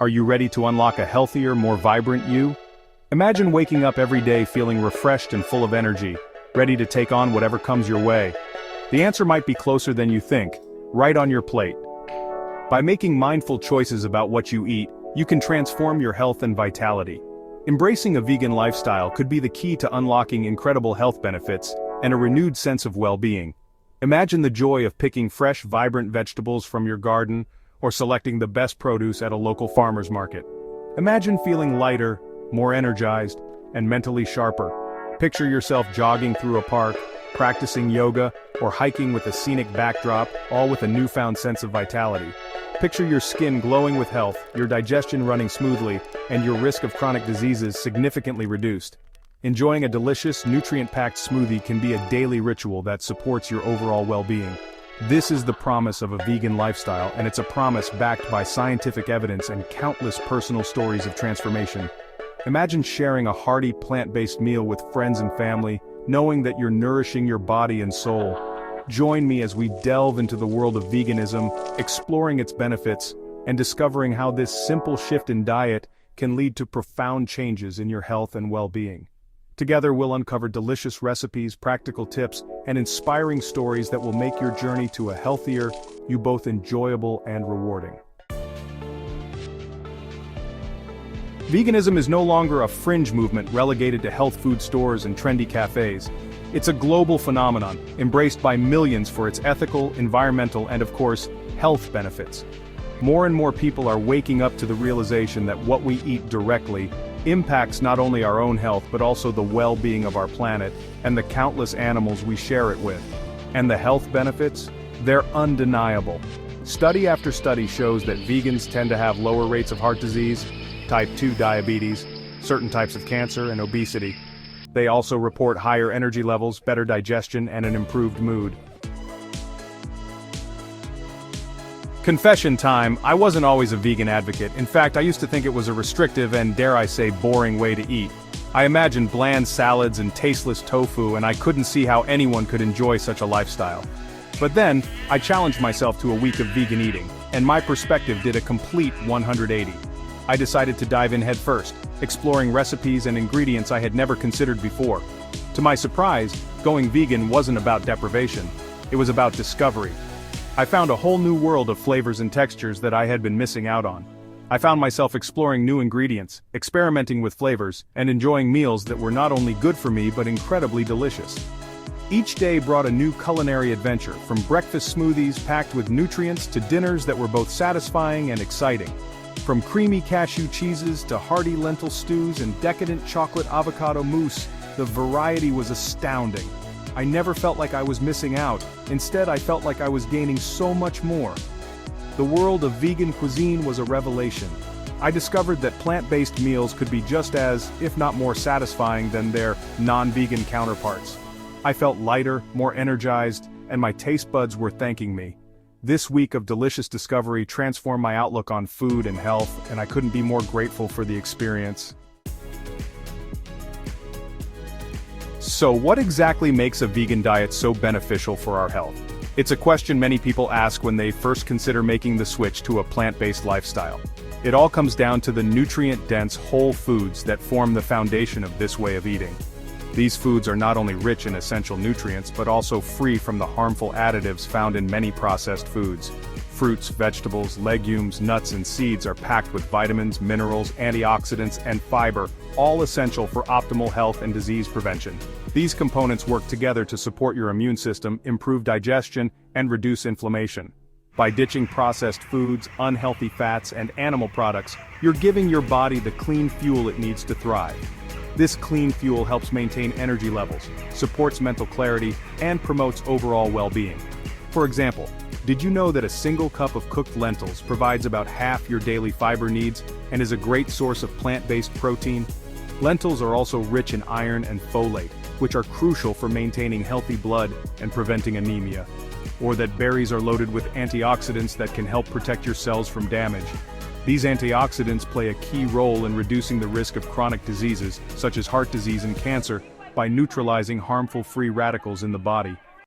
Are you ready to unlock a healthier, more vibrant you? Imagine waking up every day feeling refreshed and full of energy, ready to take on whatever comes your way. The answer might be closer than you think, right on your plate. By making mindful choices about what you eat, you can transform your health and vitality. Embracing a vegan lifestyle could be the key to unlocking incredible health benefits and a renewed sense of well-being. Imagine the joy of picking fresh, vibrant vegetables from your garden, or selecting the best produce at a local farmer's market. Imagine feeling lighter, more energized, and mentally sharper. Picture yourself jogging through a park, practicing yoga, or hiking with a scenic backdrop, all with a newfound sense of vitality. Picture your skin glowing with health, your digestion running smoothly, and your risk of chronic diseases significantly reduced. Enjoying a delicious, nutrient-packed smoothie can be a daily ritual that supports your overall well-being. This is the promise of a vegan lifestyle, and it's a promise backed by scientific evidence and countless personal stories of transformation. Imagine sharing a hearty plant-based meal with friends and family, knowing that you're nourishing your body and soul. Join me as we delve into the world of veganism, exploring its benefits, and discovering how this simple shift in diet can lead to profound changes in your health and well-being. Together we'll uncover delicious recipes, practical tips, and inspiring stories that will make your journey to a healthier, you both enjoyable and rewarding. Veganism is no longer a fringe movement relegated to health food stores and trendy cafes. It's a global phenomenon, embraced by millions for its ethical, environmental, and of course, health benefits. More and more people are waking up to the realization that what we eat directly impacts not only our own health but also the well-being of our planet and the countless animals we share it with. And the health benefits? They're undeniable. Study after study shows that vegans tend to have lower rates of heart disease, type 2 diabetes, certain types of cancer, and obesity. They also report higher energy levels, better digestion, and an improved mood. Confession time, I wasn't always a vegan advocate. In fact, I used to think it was a restrictive and, dare I say, boring way to eat. I imagined bland salads and tasteless tofu, and I couldn't see how anyone could enjoy such a lifestyle. But then, I challenged myself to a week of vegan eating, and my perspective did a complete 180. I decided to dive in headfirst, exploring recipes and ingredients I had never considered before. To my surprise, going vegan wasn't about deprivation. It was about discovery. I found a whole new world of flavors and textures that I had been missing out on. I found myself exploring new ingredients, experimenting with flavors, and enjoying meals that were not only good for me but incredibly delicious. Each day brought a new culinary adventure, from breakfast smoothies packed with nutrients to dinners that were both satisfying and exciting. From creamy cashew cheeses to hearty lentil stews and decadent chocolate avocado mousse, the variety was astounding. I never felt like I was missing out. Instead, I felt like I was gaining so much more. The world of vegan cuisine was a revelation. I discovered that plant-based meals could be just as, if not more satisfying than their non-vegan counterparts. I felt lighter, more energized, and my taste buds were thanking me. This week of delicious discovery transformed my outlook on food and health, and I couldn't be more grateful for the experience. So what exactly makes a vegan diet so beneficial for our health? It's a question many people ask when they first consider making the switch to a plant-based lifestyle. It all comes down to the nutrient-dense whole foods that form the foundation of this way of eating. These foods are not only rich in essential nutrients but also free from the harmful additives found in many processed foods. Fruits, vegetables, legumes, nuts, and seeds are packed with vitamins, minerals, antioxidants, and fiber, all essential for optimal health and disease prevention. These components work together to support your immune system, improve digestion, and reduce inflammation. By ditching processed foods, unhealthy fats, and animal products, you're giving your body the clean fuel it needs to thrive. This clean fuel helps maintain energy levels, supports mental clarity, and promotes overall well-being. For example, did you know that a single cup of cooked lentils provides about half your daily fiber needs and is a great source of plant-based protein? Lentils are also rich in iron and folate, which are crucial for maintaining healthy blood and preventing anemia. Or that berries are loaded with antioxidants that can help protect your cells from damage. These antioxidants play a key role in reducing the risk of chronic diseases, such as heart disease and cancer, by neutralizing harmful free radicals in the body.